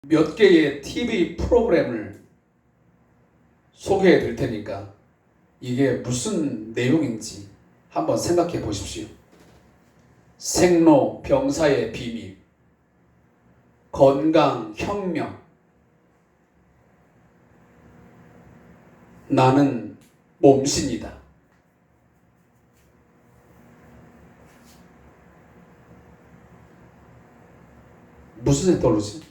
몇 개의 TV 프로그램을 소개해 드릴 테니까 이게 무슨 내용인지 한번 생각해 보십시오. 생로병사의 비밀, 건강혁명, 나는 몸신이다. 무슨 생각 떠오르지?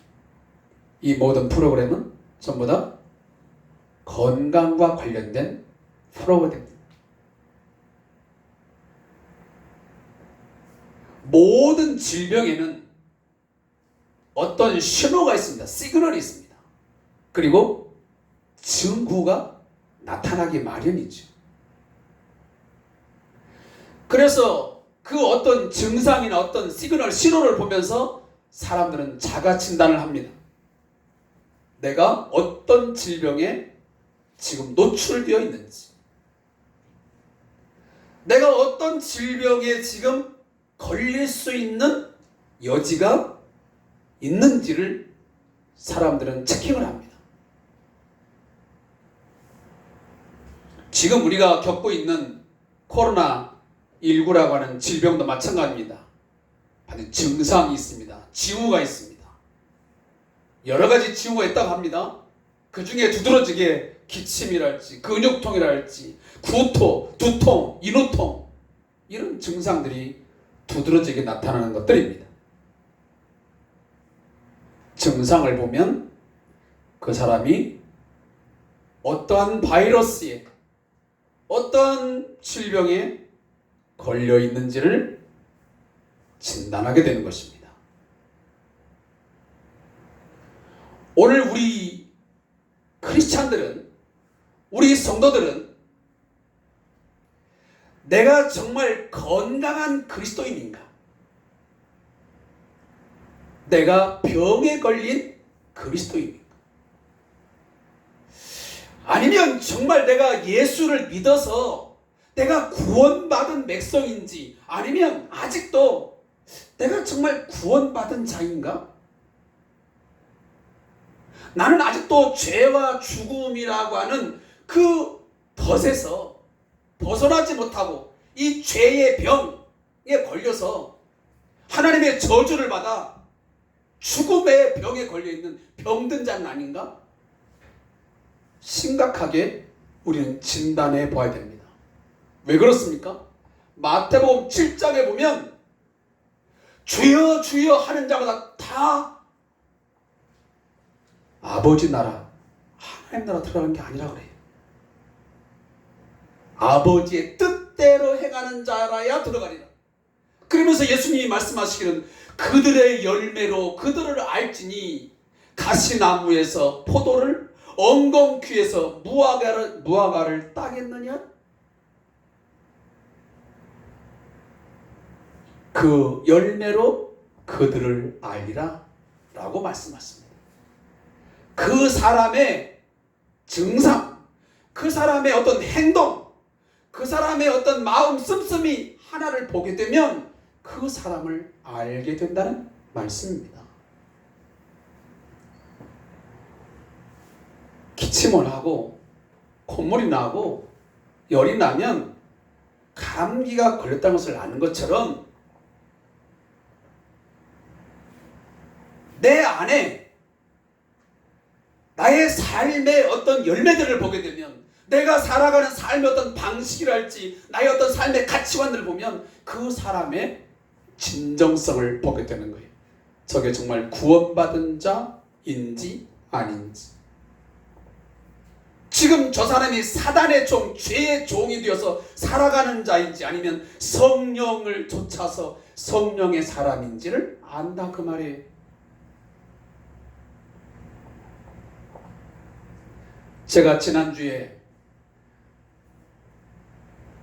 이 모든 프로그램은 전부 다 건강과 관련된 프로그램입니다. 모든 질병에는 어떤 신호가 있습니다. 시그널이 있습니다. 그리고 증후가 나타나기 마련이죠. 그래서 그 어떤 증상이나 어떤 시그널, 신호를 보면서 사람들은 자가 진단을 합니다. 내가 어떤 질병에 지금 노출되어 있는지, 내가 어떤 질병에 지금 걸릴 수 있는 여지가 있는지를 사람들은 체킹을 합니다. 지금 우리가 겪고 있는 코로나19라고 하는 질병도 마찬가지입니다. 증상이 있습니다. 징후가 있습니다. 여러 가지 징후가 있다고 합니다. 그 중에 두드러지게 기침이랄지 근육통이랄지 구토, 두통, 인후통 이런 증상들이 두드러지게 나타나는 것들입니다. 증상을 보면 그 사람이 어떠한 바이러스에 어떠한 질병에 걸려 있는지를 진단하게 되는 것입니다. 오늘 우리 크리스찬들은, 우리 성도들은 내가 정말 건강한 그리스도인인가? 내가 병에 걸린 그리스도인인가? 아니면 정말 내가 예수를 믿어서 내가 구원받은 백성인지, 아니면 아직도 내가 정말 구원받은 자인가? 나는 아직도 죄와 죽음이라고 하는 그 덫에서 벗어나지 못하고 이 죄의 병에 걸려서 하나님의 저주를 받아 죽음의 병에 걸려있는 병든 자는 아닌가? 심각하게 우리는 진단해 봐야 됩니다. 왜 그렇습니까? 마태복음 7장에 보면 주여 주여 하는 자마다 다 아버지 나라, 하나님 나라 들어가는 게 아니라 그래요. 아버지의 뜻대로 행하는 자라야 들어가리라. 그러면서 예수님이 말씀하시기는 그들의 열매로 그들을 알지니 가시나무에서 포도를 엉겅퀴에서 무화과를 따겠느냐? 그 열매로 그들을 알리라 라고 말씀하십니다. 그 사람의 증상, 그 사람의 어떤 행동, 그 사람의 어떤 마음 씀씀이 하나를 보게 되면 그 사람을 알게 된다는 말씀입니다. 기침을 하고 콧물이 나고 열이 나면 감기가 걸렸다는 것을 아는 것처럼 내 안에 나의 삶의 어떤 열매들을 보게 되면, 내가 살아가는 삶의 어떤 방식이랄지 나의 어떤 삶의 가치관들을 보면 그 사람의 진정성을 보게 되는 거예요. 저게 정말 구원받은 자인지 아닌지. 지금 저 사람이 사단의 종, 죄의 종이 되어서 살아가는 자인지, 아니면 성령을 쫓아서 성령의 사람인지를 안다 그 말이에요. 제가 지난주에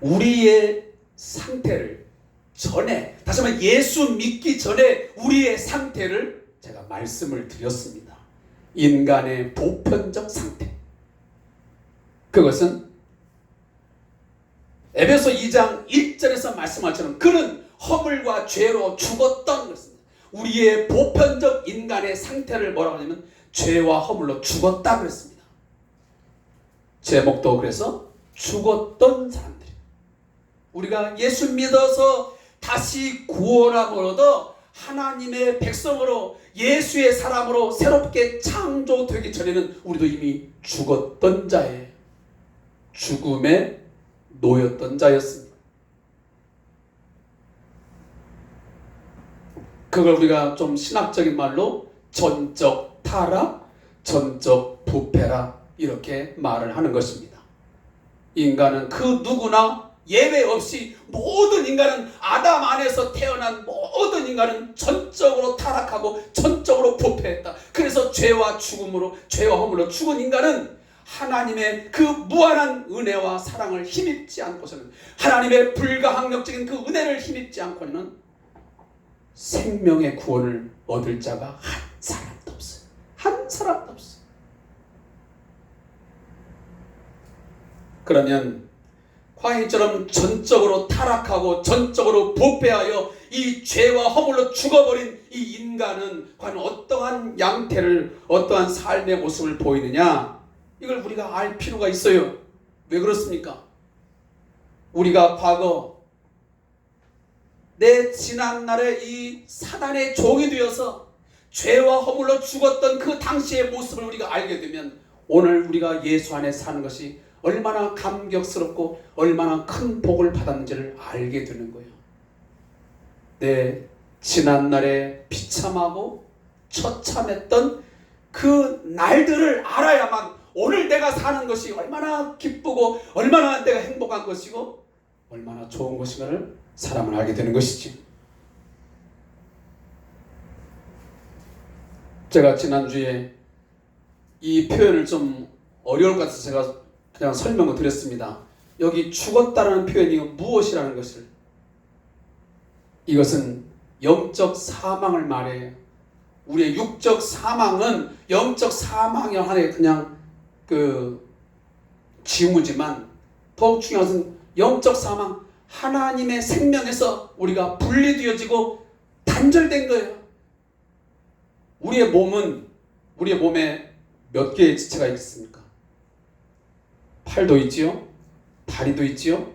우리의 상태를 전에, 다시 한번 예수 믿기 전에 우리의 상태를 제가 말씀을 드렸습니다. 인간의 보편적 상태. 그것은 에베소 2장 1절에서 말씀하처럼 그는 허물과 죄로 죽었던 것입니다. 우리의 보편적 인간의 상태를 뭐라고 하냐면 죄와 허물로 죽었다 그랬습니다. 제목도 그래서 죽었던 사람들. 우리가 예수 믿어서 다시 구원함을 얻어 하나님의 백성으로 예수의 사람으로 새롭게 창조되기 전에는 우리도 이미 죽었던 자예요. 죽음에 놓였던 자였습니다. 그걸 우리가 좀 신학적인 말로 전적 타락, 전적 부패라 이렇게 말을 하는 것입니다. 인간은 그 누구나 예외 없이 모든 인간은 아담 안에서 태어난 모든 인간은 전적으로 타락하고 전적으로 부패했다. 그래서 죄와 죽음으로, 죄와 허물로 죽은 인간은 하나님의 그 무한한 은혜와 사랑을 힘입지 않고서는, 하나님의 불가항력적인 그 은혜를 힘입지 않고는 생명의 구원을 얻을 자가 한 사람도 없어요. 한 사람도 없어요. 그러면 과인처럼 전적으로 타락하고 전적으로 부패하여 이 죄와 허물로 죽어버린 이 인간은 과연 어떠한 양태를, 어떠한 삶의 모습을 보이느냐, 이걸 우리가 알 필요가 있어요. 왜 그렇습니까? 우리가 과거 내 지난날에 이 사단의 종이 되어서 죄와 허물로 죽었던 그 당시의 모습을 우리가 알게 되면 오늘 우리가 예수 안에 사는 것이 얼마나 감격스럽고 얼마나 큰 복을 받았는지를 알게 되는 거예요. 내 지난날에 비참하고 처참했던 그 날들을 알아야만 오늘 내가 사는 것이 얼마나 기쁘고 얼마나 내가 행복한 것이고 얼마나 좋은 것인가를 사람은 알게 되는 것이지. 제가 지난주에 이 표현을 좀 어려울 것 같아서 제가 그냥 설명을 드렸습니다. 여기 죽었다라는 표현이 무엇이라는 것을, 이것은 영적 사망을 말해요. 우리의 육적 사망은 영적 사망이 하나의 그냥 그 징후지만 더욱 중요한 것은 영적 사망, 하나님의 생명에서 우리가 분리되어지고 단절된 거예요. 우리의 몸에 몇 개의 지체가 있습니까? 팔도 있지요, 다리도 있지요,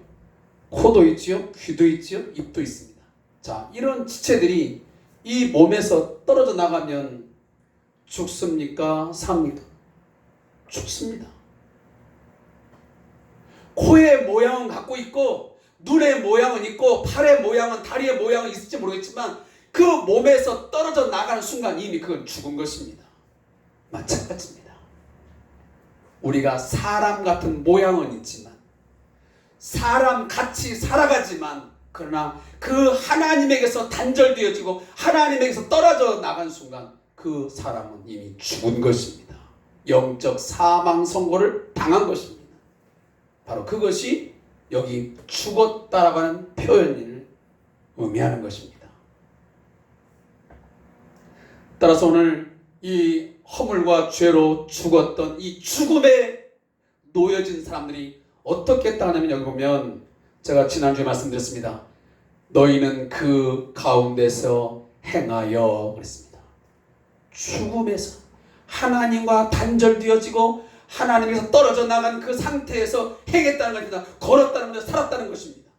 코도 있지요, 귀도 있지요, 입도 있습니다. 자, 이런 지체들이 이 몸에서 떨어져 나가면 죽습니까? 삽니까? 죽습니다. 코의 모양은 갖고 있고 눈의 모양은 있고 팔의 모양은, 다리의 모양은 있을지 모르겠지만 그 몸에서 떨어져 나가는 순간 이미 그건 죽은 것입니다. 마찬가지입니다. 우리가 사람 같은 모양은 있지만, 사람같이 살아가지만, 그러나 그 하나님에게서 단절되어지고 하나님에게서 떨어져 나간 순간 그 사람은 이미 죽은 것입니다. 영적 사망 선고를 당한 것입니다. 바로 그것이 여기 죽었다라고 하는 표현을 의미하는 것입니다. 따라서 오늘 이 허물과 죄로 죽었던 이 죽음에 놓여진 사람들이 어떻게 했다냐면, 여기 보면 제가 지난주에 말씀드렸습니다. 너희는 그 가운데서 행하여 그랬습니다. 죽음에서 하나님과 단절되어지고 하나님에서 떨어져 나간 그 상태에서 행했다는 것입니다. 걸었다는 것입니다. 살았다는 것입니다.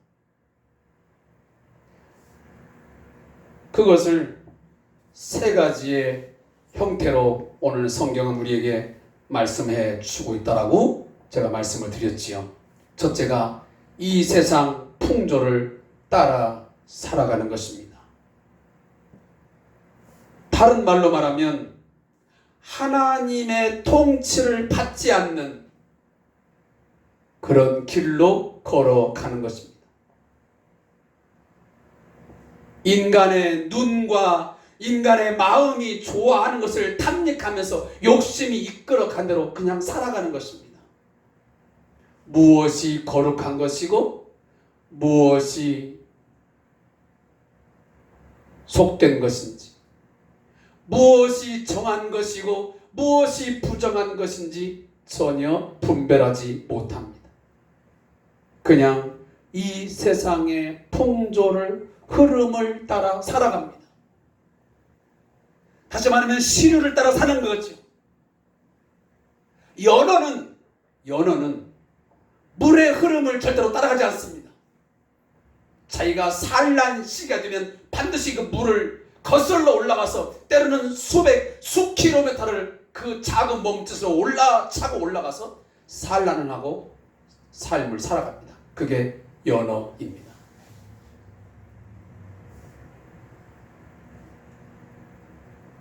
그것을 세 가지의 형태로 오늘 성경은 우리에게 말씀해 주고 있다라고 제가 말씀을 드렸지요. 첫째가 이 세상 풍조를 따라 살아가는 것입니다. 다른 말로 말하면 하나님의 통치를 받지 않는 그런 길로 걸어가는 것입니다. 인간의 눈과 인간의 마음이 좋아하는 것을 탐닉하면서 욕심이 이끌어간 대로 그냥 살아가는 것입니다. 무엇이 거룩한 것이고 무엇이 속된 것인지, 무엇이 정한 것이고 무엇이 부정한 것인지 전혀 분별하지 못합니다. 그냥 이 세상의 풍조를, 흐름을 따라 살아갑니다. 다시 말하면 시류를 따라 사는 거죠. 연어는 물의 흐름을 절대로 따라가지 않습니다. 자기가 산란 시기가 되면 반드시 그 물을 거슬러 올라가서 때로는 수 킬로미터를 그 작은 몸짓으로 차고 올라가서 산란을 하고 삶을 살아갑니다. 그게 연어입니다.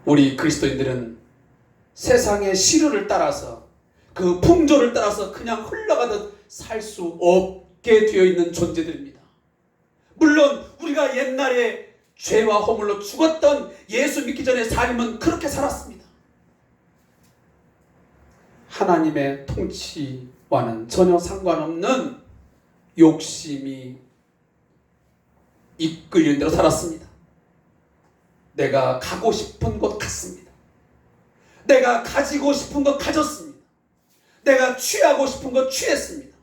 우리 그리스도인들은 세상의 시류를 따라서 그 풍조를 따라서 그냥 흘러가듯 살 수 없게 되어 있는 존재들입니다. 물론 우리가 옛날에 죄와 허물로 죽었던 예수 믿기 전의 삶은 그렇게 살았습니다. 하나님의 통치와는 전혀 상관없는 욕심이 이끌리는 대로 살았습니다. 내가 가고 싶은 곳 갔습니다. 내가 가지고 싶은 것 가졌습니다. 내가 취하고 싶은 것 취했습니다.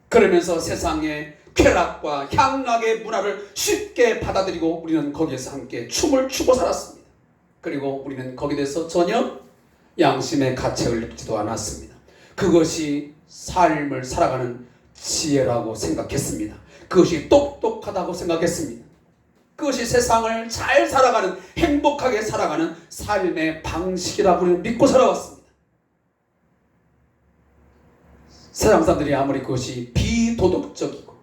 그러면서 세상의 쾌락과 향락의 문화를 쉽게 받아들이고 우리는 거기에서 함께 춤을 추고 살았습니다. 그리고 우리는 거기에 대해서 전혀 양심의 가책을 느끼지도 않았습니다. 그것이 삶을 살아가는 지혜라고 생각했습니다. 그것이 똑똑하다고 생각했습니다. 그것이 세상을 잘 살아가는, 행복하게 살아가는 삶의 방식이라고 우리는 믿고 살아왔습니다. 세상 사람들이 아무리 그것이 비도덕적이고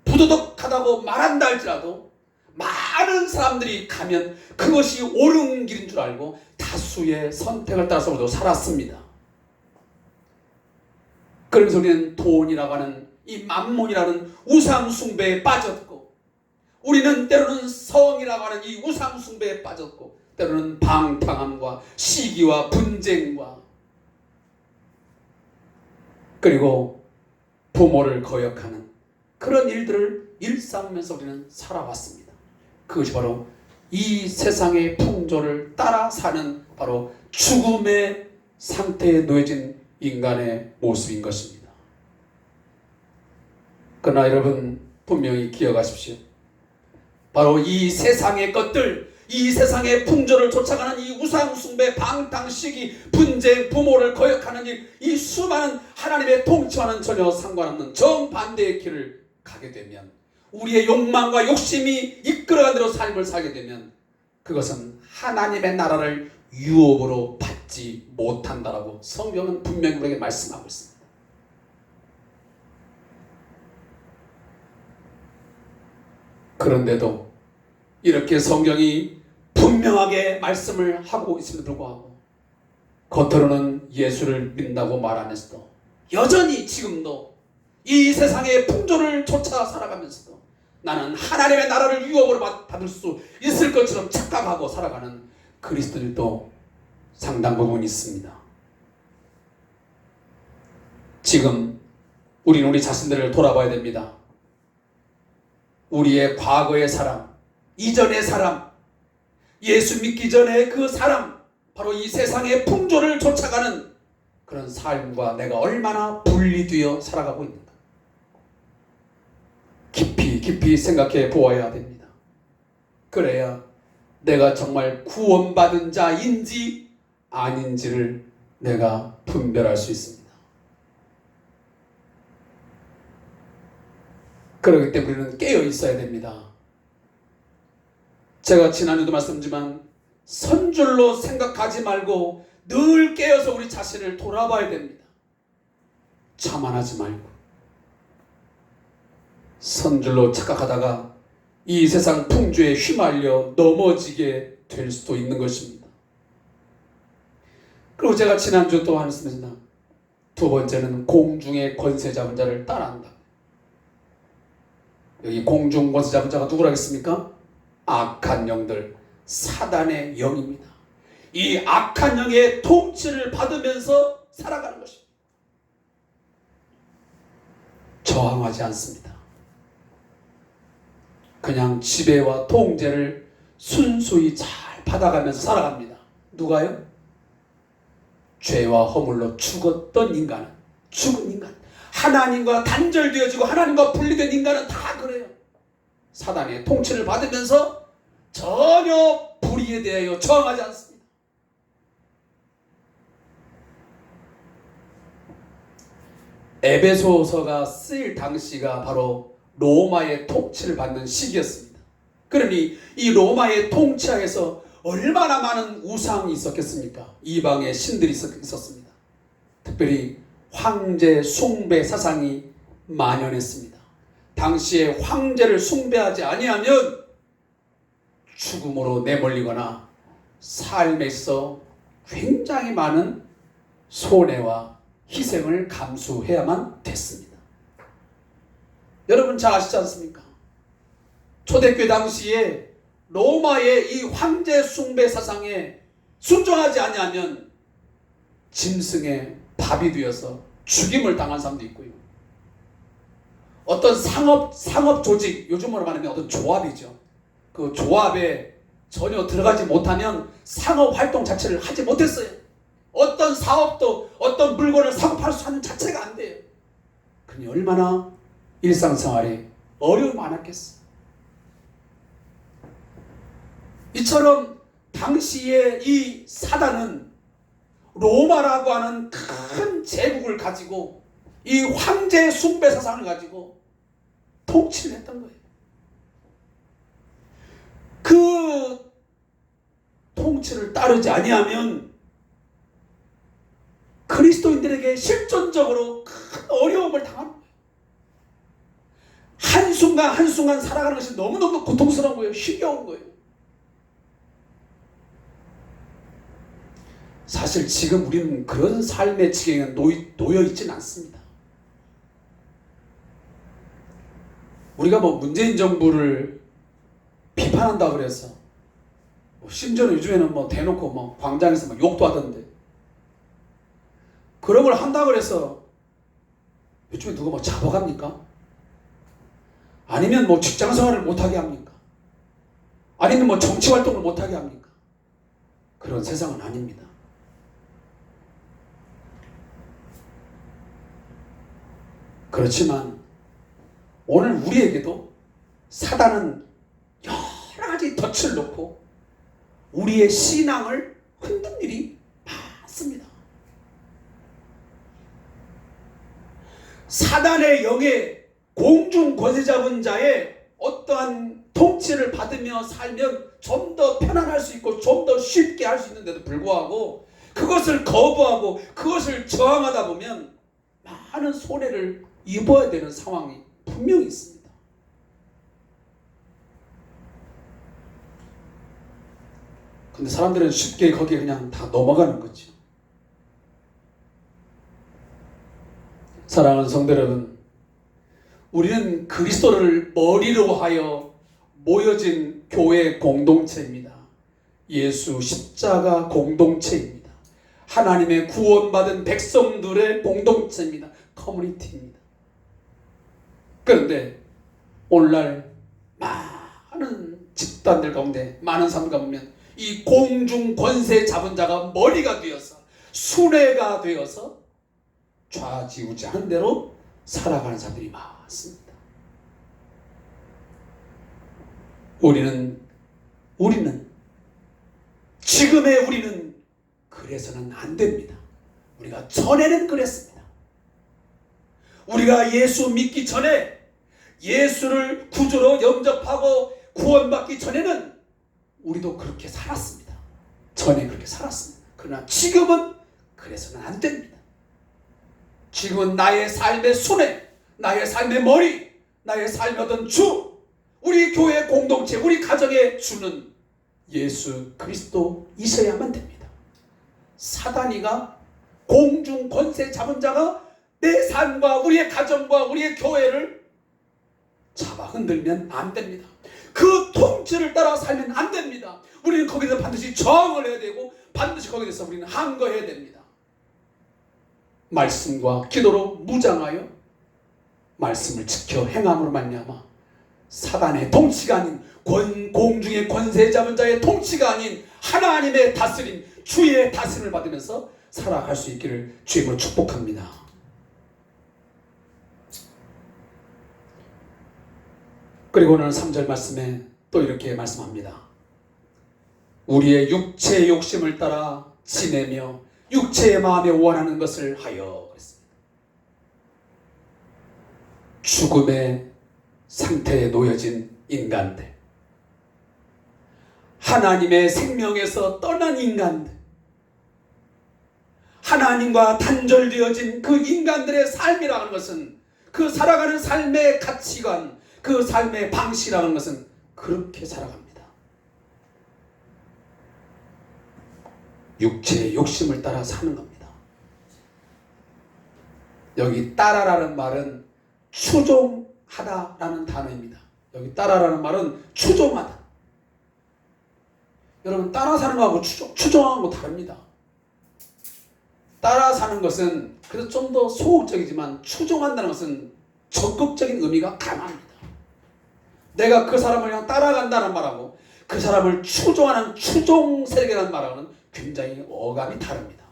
부도덕하다고 말한다 할지라도 많은 사람들이 가면 그것이 옳은 길인 줄 알고 다수의 선택을 따라서 우리도 살았습니다. 그러면서 우리는 돈이라고 하는 이 만몬이라는 우상숭배에 빠졌고, 우리는 때로는 성이라고 하는 이 우상숭배에 빠졌고, 때로는 방탕함과 시기와 분쟁과 그리고 부모를 거역하는 그런 일들을 일삼으면서 우리는 살아왔습니다. 그것이 바로 이 세상의 풍조를 따라 사는 바로 죽음의 상태에 놓여진 인간의 모습인 것입니다. 그러나 여러분 분명히 기억하십시오. 바로 이 세상의 것들, 이 세상의 풍조를 쫓아가는 이 우상숭배, 방탕시기, 분쟁, 부모를 거역하는 이 수많은 하나님의 통치와는 전혀 상관없는 정반대의 길을 가게 되면, 우리의 욕망과 욕심이 이끌어간 대로 삶을 살게 되면 그것은 하나님의 나라를 유업으로 받지 못한다라고 성경은 분명히 우리에게 말씀하고 있습니다. 그런데도 이렇게 성경이 분명하게 말씀을 하고 있음에도 불구하고 겉으로는 예수를 믿는다고 말하면서도 여전히 지금도 이 세상의 풍조를 쫓아 살아가면서도 나는 하나님의 나라를 유업으로 받을 수 있을 것처럼 착각하고 살아가는 그리스도인도 상당 부분 있습니다. 지금 우리는 우리 자신들을 돌아봐야 됩니다. 우리의 과거의 사람, 이전의 사람, 예수 믿기 전에 그 사람, 바로 이 세상의 풍조를 쫓아가는 그런 삶과 내가 얼마나 분리되어 살아가고 있는가, 깊이 생각해 보아야 됩니다. 그래야 내가 정말 구원받은 자인지 아닌지를 내가 분별할 수 있습니다. 그렇기 때문에 우리는 깨어 있어야 됩니다. 제가 지난주도 말씀드렸지만 선줄로 생각하지 말고 늘 깨어서 우리 자신을 돌아봐야 됩니다. 자만하지 말고. 선줄로 착각하다가 이 세상 풍조에 휘말려 넘어지게 될 수도 있는 것입니다. 그리고 제가 지난주 또 말씀드렸습니다. 두 번째는 공중의 권세 잡은 자를 따라한다. 여기 공중 권세 잡은 자가 누구라겠습니까? 악한 영들, 사단의 영입니다. 이 악한 영의 통치를 받으면서 살아가는 것입니다. 저항하지 않습니다. 그냥 지배와 통제를 순수히 잘 받아가면서 살아갑니다. 누가요? 죄와 허물로 죽었던 인간은, 죽은 인간, 하나님과 단절되어지고 하나님과 분리된 인간은 다 그래요. 사단의 통치를 받으면서 전혀 불의에 대하여 저항하지 않습니다. 에베소서가 쓰일 당시가 바로 로마의 통치를 받는 시기였습니다. 그러니 이 로마의 통치하에서 얼마나 많은 우상이 있었겠습니까? 이방의 신들이 있었습니다. 특별히 황제 숭배 사상이 만연했습니다. 당시에 황제를 숭배하지 아니하면 죽음으로 내몰리거나 삶에서 굉장히 많은 손해와 희생을 감수해야만 됐습니다. 여러분 잘 아시지 않습니까? 초대교회 당시에 로마의 이 황제 숭배 사상에 순종하지 아니하면 짐승의 밥이 되어서 죽임을 당한 사람도 있고요. 어떤 상업 조직, 요즘으로 말하면 어떤 조합이죠. 그 조합에 전혀 들어가지 못하면 상업 활동 자체를 하지 못했어요. 어떤 사업도 어떤 물건을 사고 팔 수 하는 자체가 안 돼요. 그니 얼마나 일상생활에 어려움이 많았겠어요. 이처럼 당시에 이 사단은 로마라고 하는 큰 제국을 가지고 이 황제 숭배 사상을 가지고 통치를 했던 거예요. 그 통치를 따르지 아니하면 그리스도인들에게 실존적으로 큰 어려움을 당하는 거예요. 한순간 한순간 살아가는 것이 너무너무 고통스러운 거예요. 힘겨운 거예요. 사실 지금 우리는 그런 삶의 지경에 놓여 있지는 않습니다. 우리가 문재인 정부를 비판한다 그래서 심지어는 요즘에는 대놓고 광장에서 욕도 하던데, 그런 걸 한다 그래서 요즘에 누가 잡아갑니까? 아니면 직장 생활을 못하게 합니까? 아니면 정치 활동을 못하게 합니까? 그런 세상은 아닙니다. 그렇지만 오늘 우리에게도 사단은 여러 가지 덫을 놓고 우리의 신앙을 흔든 일이 많습니다. 사단의 영에 공중 권세 잡은 자의 어떠한 통치를 받으며 살면 좀 더 편안할 수 있고 좀 더 쉽게 할 수 있는데도 불구하고 그것을 거부하고 그것을 저항하다 보면 많은 손해를 입어야 되는 상황이 분명히 있습니다. 근데 사람들은 쉽게 거기에 그냥 다 넘어가는 거죠. 사랑하는 성도 여러분, 우리는 그리스도를 머리로 하여 모여진 교회 공동체입니다. 예수 십자가 공동체입니다. 하나님의 구원받은 백성들의 공동체입니다. 커뮤니티입니다. 그런데 오늘날 많은 집단들 가운데, 많은 사람 가보면 이 공중 권세 잡은 자가 머리가 되어서 순회가 되어서 좌지우지하는 대로 살아가는 사람들이 많습니다. 우리는 지금의 우리는 그래서는 안 됩니다. 우리가 전에는 그랬습니다. 우리가 예수 믿기 전에, 예수를 구주로 영접하고 구원받기 전에는 우리도 그렇게 살았습니다. 전에 그렇게 살았습니다. 그러나 지금은 그래서는 안 됩니다. 지금은 나의 삶의 순회, 나의 삶의 머리, 나의 삶의 어떤 주, 우리 교회 공동체, 우리 가정의 주는 예수 그리스도이셔야만 됩니다. 사단이가, 공중 권세 잡은 자가 내 삶과 우리의 가정과 우리의 교회를 잡아 흔들면 안 됩니다. 그 통치를 따라 살면 안 됩니다. 우리는 거기서 반드시 저항을 해야 되고 반드시 거기에 대해서 우리는 항거해야 됩니다. 말씀과 기도로 무장하여 말씀을 지켜 행함으로 말미암아 사단의 통치가 아닌 공중의 권세 잡은 자의 통치가 아닌 하나님의 다스림, 주의 다스림을 받으면서 살아갈 수 있기를 주임으로 축복합니다. 그리고 오늘 3절 말씀에 또 이렇게 말씀합니다. 우리의 육체의 욕심을 따라 지내며 육체의 마음에 원하는 것을 하여 그랬습니다. 죽음의 상태에 놓여진 인간들, 하나님의 생명에서 떠난 인간들, 하나님과 단절되어진 그 인간들의 삶이라는 것은, 그 살아가는 삶의 가치관, 그 삶의 방식이라는 것은 그렇게 살아갑니다. 육체의 욕심을 따라 사는 겁니다. 여기 따라라는 말은 추종하다라는 단어입니다. 여기 따라라는 말은 추종하다. 여러분, 따라 사는 거하고 추종하는 거 다릅니다. 따라 사는 것은 그래서 좀 더 소극적이지만, 추종한다는 것은 적극적인 의미가 강합니다. 내가 그 사람을 그냥 따라간다는 말하고 그 사람을 추종하는 추종 세력이라는 말하고는 굉장히 어감이 다릅니다.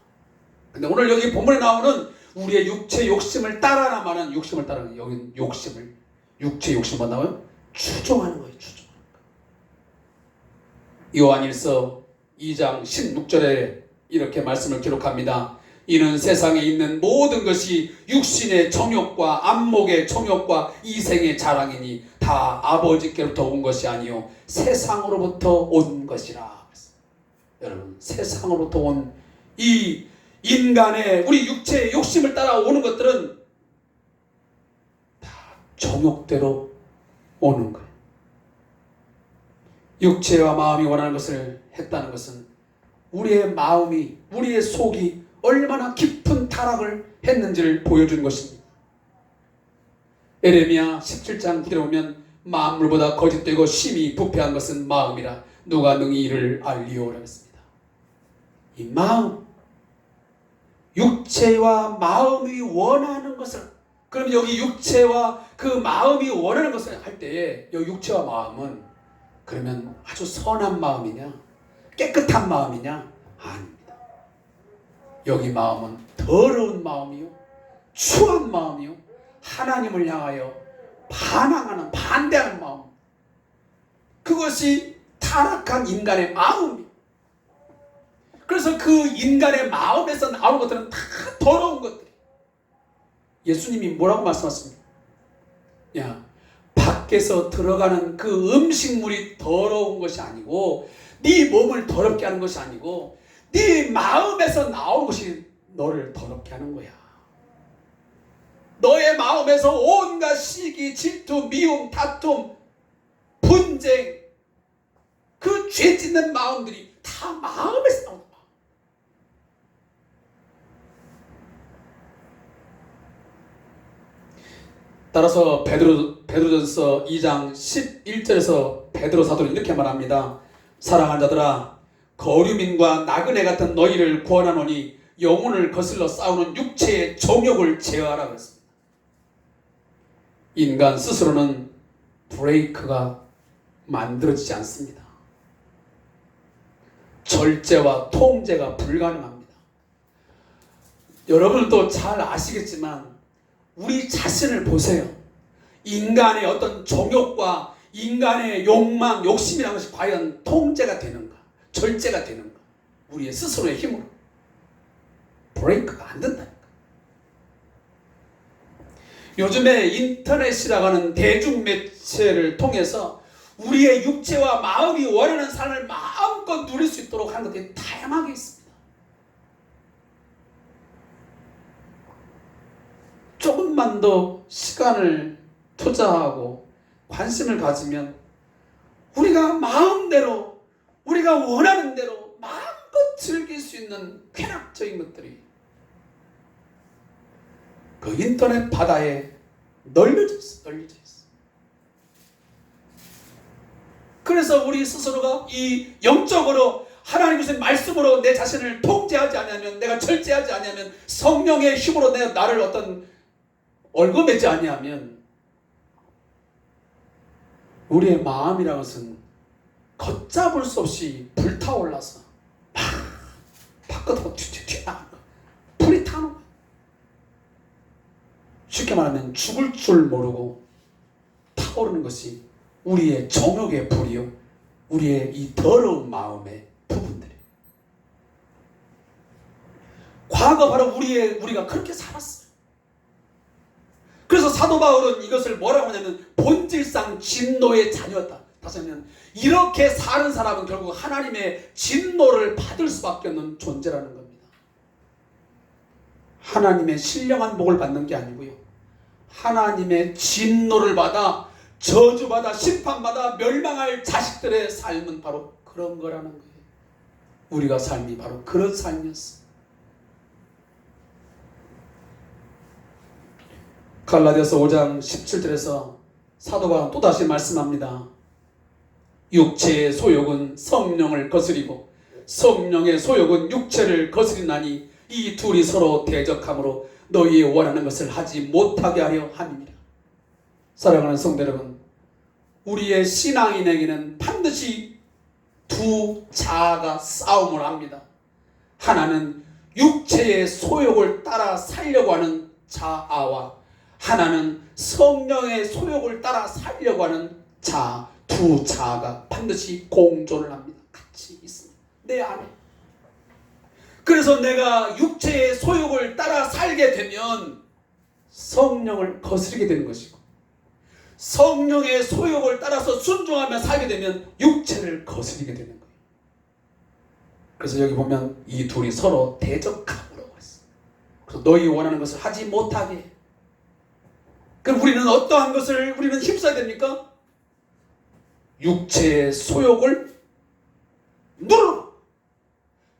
근데 오늘 여기 본문에 나오는 우리의 육체 욕심을 따라라는 말은, 욕심을 따라는, 여기 욕심을, 육체 욕심만 나오면 추종하는 거예요. 추종하는 거. 요한일서 2장 16절에 이렇게 말씀을 기록합니다. 이는 세상에 있는 모든 것이 육신의 정욕과 안목의 정욕과 이생의 자랑이니 다 아버지께로부터 온 것이 아니요 세상으로부터 온 것이라. 여러분, 세상으로부터 온 이 인간의, 우리 육체의 욕심을 따라오는 것들은 다 정욕대로 오는 거예요. 육체와 마음이 원하는 것을 했다는 것은 우리의 마음이, 우리의 속이 얼마나 깊은 타락을 했는지를 보여준 것입니다. 에레미야 17장 9절에 보면 만물보다 거짓되고 심히 부패한 것은 마음이라 누가 능히 이를 알리오라 했습니다. 이 마음, 육체와 마음이 원하는 것을, 그럼 여기 육체와 그 마음이 원하는 것을 할 때에 여기 육체와 마음은 그러면 아주 선한 마음이냐, 깨끗한 마음이냐? 아닙니다. 여기 마음은 더러운 마음이요, 추한 마음이요, 하나님을 향하여 반항하는, 반대하는 마음, 그것이 타락한 인간의 마음이에요. 그래서 그 인간의 마음에서 나오는 것들은 다 더러운 것들이에요. 예수님이 뭐라고 말씀하십니까? 야, 밖에서 들어가는 그 음식물이 더러운 것이 아니고, 네 몸을 더럽게 하는 것이 아니고 네 마음에서 나오는 것이 너를 더럽게 하는 거야. 너의 마음에서 온갖 시기, 질투, 미움, 다툼, 분쟁, 그 죄 짓는 마음들이 다 마음에서 나오는 거야. 따라서 베드로전서 2장 11절에서 베드로 사도는 이렇게 말합니다. 사랑하는 자들아, 거류민과 나그네 같은 너희를 구원하노니 영혼을 거슬러 싸우는 육체의 정욕을 제어하라 그랬습니다. 인간 스스로는 브레이크가 만들어지지 않습니다. 절제와 통제가 불가능합니다. 여러분도 잘 아시겠지만 우리 자신을 보세요. 인간의 어떤 정욕과 인간의 욕망, 욕심이라는 것이 과연 통제가 되는가, 절제가 되는가? 우리의 스스로의 힘으로 브레이크가 안 된다니까. 요즘에 인터넷이라고 하는 대중매체를 통해서 우리의 육체와 마음이 원하는 삶을 마음껏 누릴 수 있도록 하는 것들이 다양하게 있습니다. 조금만 더 시간을 투자하고 관심을 가지면 우리가 마음대로, 우리가 원하는 대로 마음껏 즐길 수 있는 쾌락적인 것들이 그 인터넷 바다에 널려져 있어. 그래서 우리 스스로가 이 영적으로 하나님의 말씀으로 내 자신을 통제하지 않으면, 내가 절제하지 않으면, 성령의 힘으로 내가 나를 어떤 얽어매지 아니하면 우리의 마음이라는 것은 걷잡을 수 없이 불타올라서 막 밖으로 튀어나가는 거야. 불이 타는 거야. 쉽게 말하면 죽을 줄 모르고 타오르는 것이 우리의 정욕의 불이요, 우리의 이 더러운 마음의 불. 과거 바로 우리가 그렇게 살았어요. 그래서 사도 바울은 이것을 뭐라고 하냐면 본질상 진노의 자녀였다. 다시 하면 이렇게 사는 사람은 결국 하나님의 진노를 받을 수밖에 없는 존재라는 겁니다. 하나님의 신령한 복을 받는 게 아니고요, 하나님의 진노를 받아 저주받아 심판받아 멸망할 자식들의 삶은 바로 그런 거라는 거예요. 우리가 삶이 바로 그런 삶이었어요. 갈라디아서 5장 17절에서 사도 바울은 또다시 말씀합니다. 육체의 소욕은 성령을 거스리고 성령의 소욕은 육체를 거스리나니 이 둘이 서로 대적함으로 너희의 원하는 것을 하지 못하게 하려 함이니라. 사랑하는 성도 여러분, 우리의 신앙인에게는 반드시 두 자아가 싸움을 합니다. 하나는 육체의 소욕을 따라 살려고 하는 자아와 하나는 성령의 소욕을 따라 살려고 하는 자아, 두 자아가 반드시 공존을 합니다. 같이 있습니다. 내 안에. 그래서 내가 육체의 소욕을 따라 살게 되면 성령을 거스르게 되는 것이고, 성령의 소욕을 따라서 순종하며 살게 되면 육체를 거스르게 되는 거예요. 그래서 여기 보면 이 둘이 서로 대적함으로 했어요. 그래서 너희 원하는 것을 하지 못하게 해. 그럼 우리는 어떠한 것을 우리는 힘써야 됩니까? 육체의 소욕을 누르라.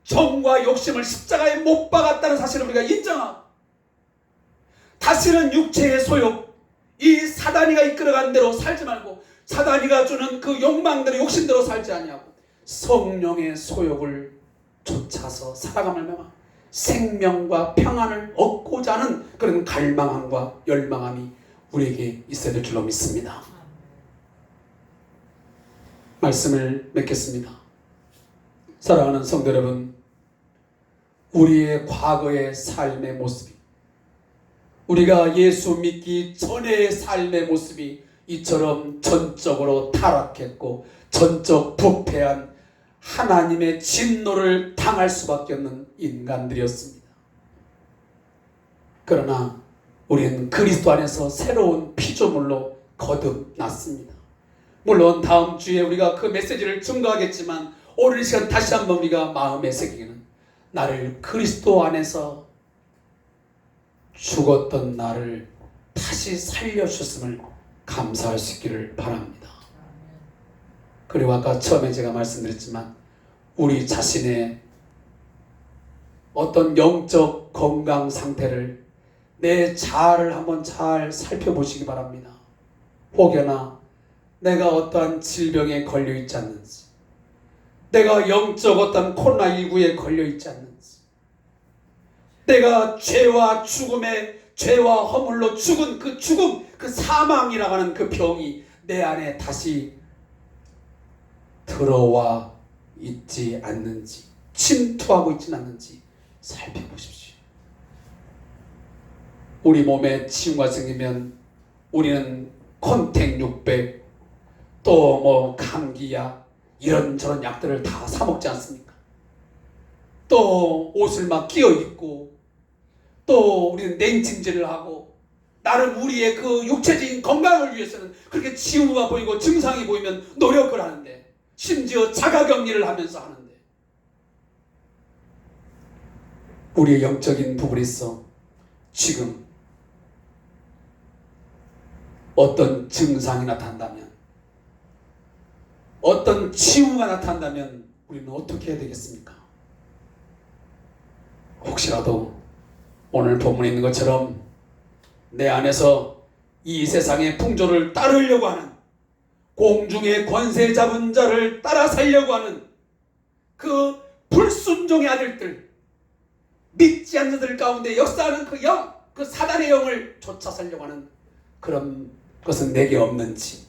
정과 욕심을 십자가에 못 박았다는 사실을 우리가 인정하고, 다시는 육체의 소욕, 이 사단이가 이끌어간 대로 살지 말고 사단이가 주는 그 욕망대로 욕심대로 살지 아니하고 성령의 소욕을 쫓아서 살아가면 생명과 평안을 얻고자 하는 그런 갈망함과 열망함이 우리에게 있어야 될 줄로 믿습니다. 말씀을 맺겠습니다. 사랑하는 성도 여러분, 우리의 과거의 삶의 모습이, 우리가 예수 믿기 전의 삶의 모습이 이처럼 전적으로 타락했고 전적 부패한 하나님의 진노를 당할 수밖에 없는 인간들이었습니다. 그러나 우리는 그리스도 안에서 새로운 피조물로 거듭났습니다. 물론 다음 주에 우리가 그 메시지를 증거하겠지만 오늘 이 시간 다시 한번 우리가 마음에 새기는, 나를 그리스도 안에서 죽었던 나를 다시 살려주셨음을 감사할 수 있기를 바랍니다. 그리고 아까 처음에 제가 말씀드렸지만 우리 자신의 어떤 영적 건강 상태를, 내 자아를 한번 잘 살펴보시기 바랍니다. 혹여나 내가 어떠한 질병에 걸려있지 않는지, 내가 영적 어떤 코로나19에 걸려있지 않는지, 내가 죄와 죽음의 죄와 허물로 죽은 그 죽음, 그 사망이라고 하는 그 병이 내 안에 다시 들어와 있지 않는지, 침투하고 있지는 않는지 살펴보십시오. 우리 몸에 치유가 생기면 우리는 콘택 600, 또 뭐 감기약, 이런저런 약들을 다 사 먹지 않습니까? 또 옷을 막 끼어 입고, 또 우리는 냉찜질을 하고, 나름 우리의 그 육체적인 건강을 위해서는 그렇게 치유가 보이고 증상이 보이면 노력을 하는데, 심지어 자가격리를 하면서 하는데, 우리의 영적인 부분에서 지금 어떤 증상이 나타난다면, 어떤 치유가 나타난다면 우리는 어떻게 해야 되겠습니까? 혹시라도 오늘 본문에 있는 것처럼 내 안에서 이 세상의 풍조를 따르려고 하는, 공중의 권세 잡은 자를 따라 살려고 하는 그 불순종의 아들들, 믿지 않는 자들 가운데 역사하는 그 영, 그 사단의 영을 쫓아 살려고 하는 그런 것은 내게 없는지,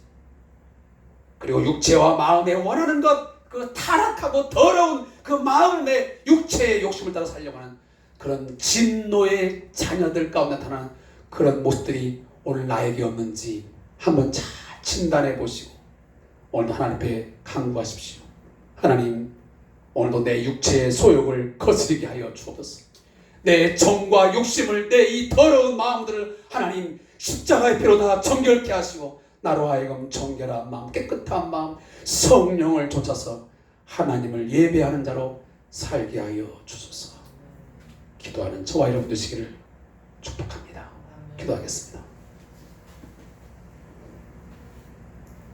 그리고 육체와 마음에 원하는 것, 그 타락하고 더러운 그 마음의 육체의 욕심을 따라 살려고 하는 그런 진노의 자녀들 가운데 나타나는 그런 모습들이 오늘 나에게 없는지 한번 잘 진단해 보시고 오늘도 하나님 앞에 간구하십시오. 하나님, 오늘도 내 육체의 소욕을 거스르게 하여 주옵소서. 내 정과 욕심을, 내 이 더러운 마음들을 하나님 십자가의 피로 다 정결케 하시고 나로 하여금 정결한 마음, 깨끗한 마음, 성령을 쫓아서 하나님을 예배하는 자로 살게 하여 주소서. 기도하는 저와 여러분 되시기를 축복합니다. 기도하겠습니다.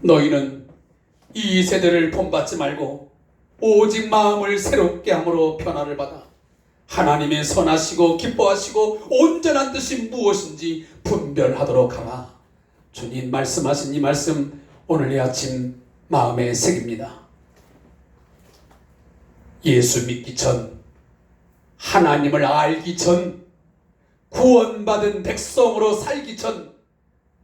너희는 이 세대를 본받지 말고 오직 마음을 새롭게 함으로 변화를 받아 하나님의 선하시고 기뻐하시고 온전한 뜻이 무엇인지 분별하도록 하라. 주님 말씀하신 이 말씀 오늘 이 아침 마음에 새깁니다. 예수 믿기 전, 하나님을 알기 전, 구원받은 백성으로 살기 전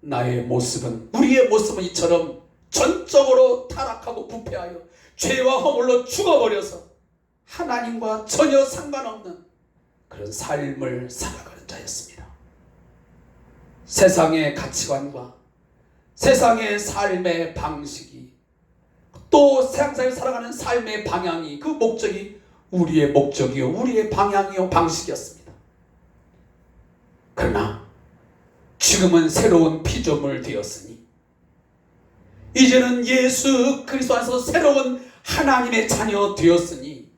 나의 모습은, 우리의 모습은 이처럼 전적으로 타락하고 부패하여 죄와 허물로 죽어버려서 하나님과 전혀 상관없는 그런 삶을 살아가는 자였습니다. 세상의 가치관과 세상의 삶의 방식이, 또 세상에서 살아가는 삶의 방향이, 그 목적이 우리의 목적이요, 우리의 방향이요, 방식이었습니다. 그러나 지금은 새로운 피조물 되었으니 이제는 예수 그리스도 안에서 새로운 하나님의 자녀 되었으니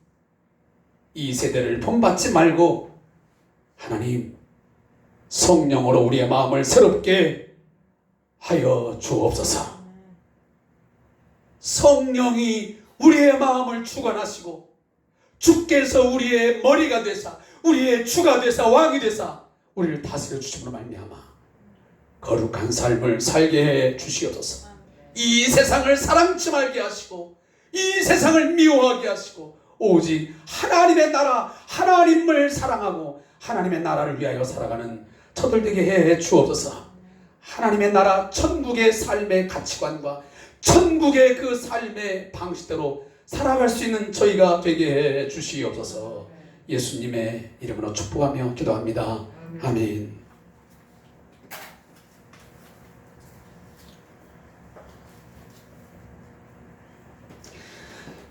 이 세대를 본받지 말고 하나님 성령으로 우리의 마음을 새롭게 하여 주옵소서. 성령이 우리의 마음을 주관하시고 주께서 우리의 머리가 되사 우리의 주가 되사 왕이 되사 우리를 다스려 주심으로 말미암아 거룩한 삶을 살게 해 주시옵소서. 이 세상을 사랑치 말게 하시고 이 세상을 미워하게 하시고 오직 하나님의 나라, 하나님을 사랑하고 하나님의 나라를 위하여 살아가는 저들 되게 해 주옵소서. 하나님의 나라, 천국의 삶의 가치관과 천국의 그 삶의 방식대로 살아갈 수 있는 저희가 되게 해 주시옵소서. 예수님의 이름으로 축복하며 기도합니다. 아멘.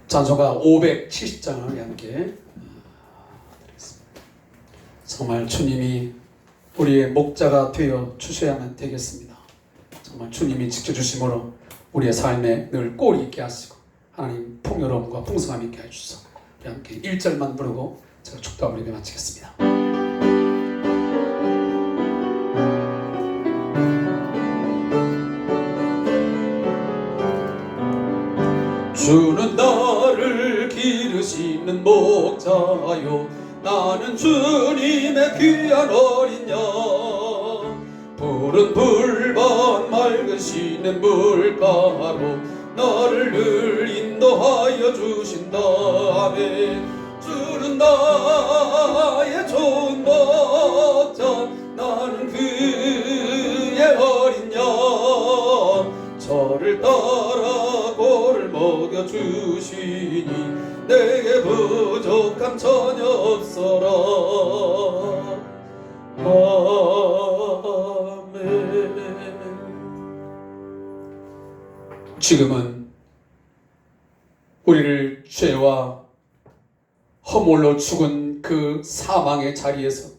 찬송가 570장을 함께 드리겠습니다. 정말 주님이 우리의 목자가 되어 주셔야만 되겠습니다. 정말 주님이 지켜주심으로 우리의 삶에 늘 꼴이 있게 하시고 하나님 풍요로움과 풍성함 있게 해주소서. 우리 함께 1절만 부르고 제가 축도하고 예배 마치겠습니다. 주는 나를 기르시는 목자요, 나는 주님의 귀한 어린 양. 푸른 불밭 맑은 시냇 물가로 나를 늘 인도하여 주신다. 아멘. 주는 나의 좋은 목자, 나는 그의 어린 양. 저를 따라 꼴을 먹여주시니 내게 부족함 전혀 없어라. 아멘. 지금은 우리를 죄와 허물로 죽은 그 사망의 자리에서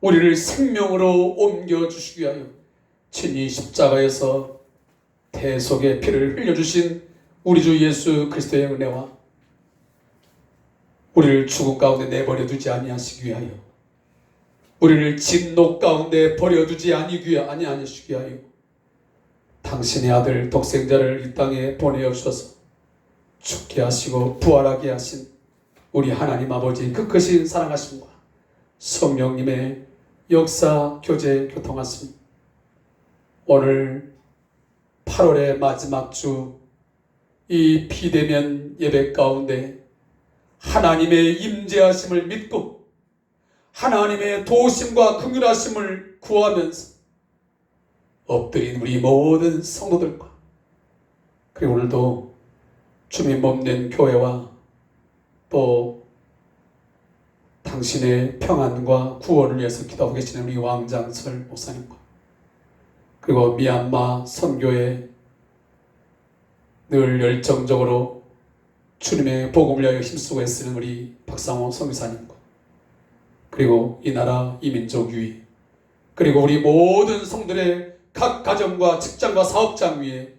우리를 생명으로 옮겨주시기 위하여 친히 십자가에서 대속의 피를 흘려주신 우리 주 예수 그리스도의 은혜와 우리를 죽음 가운데 내버려 두지 아니하시기 위하여, 우리를 진노 가운데 버려두지 아니하시기 위하여 당신의 아들 독생자를 이 땅에 보내어 주셔서 죽게 하시고 부활하게 하신 우리 하나님 아버지의 그 크신 사랑하심과 성령님의 역사, 교제, 교통하심, 오늘 8월의 마지막 주 이 비대면 예배 가운데 하나님의 임재하심을 믿고 하나님의 도우심과 긍휼하심을 구하면서 엎드린 우리 모든 성도들과, 그리고 오늘도 주님 몸된 교회와 또 당신의 평안과 구원을 위해서 기도하고 계시는 우리 왕장설 목사님과, 그리고 미얀마 선교에 늘 열정적으로 주님의 복음을 위하여 힘쓰고 애쓰는 우리 박상호 선교사님과, 그리고 이 나라 이 민족 위에 그리고 우리 모든 성들의 각 가정과 직장과 사업장 위에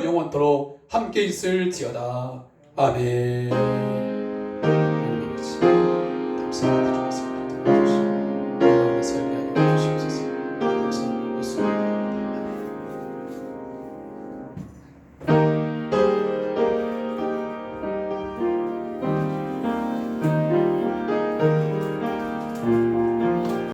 영원토록 함께 있을지어다. 아멘.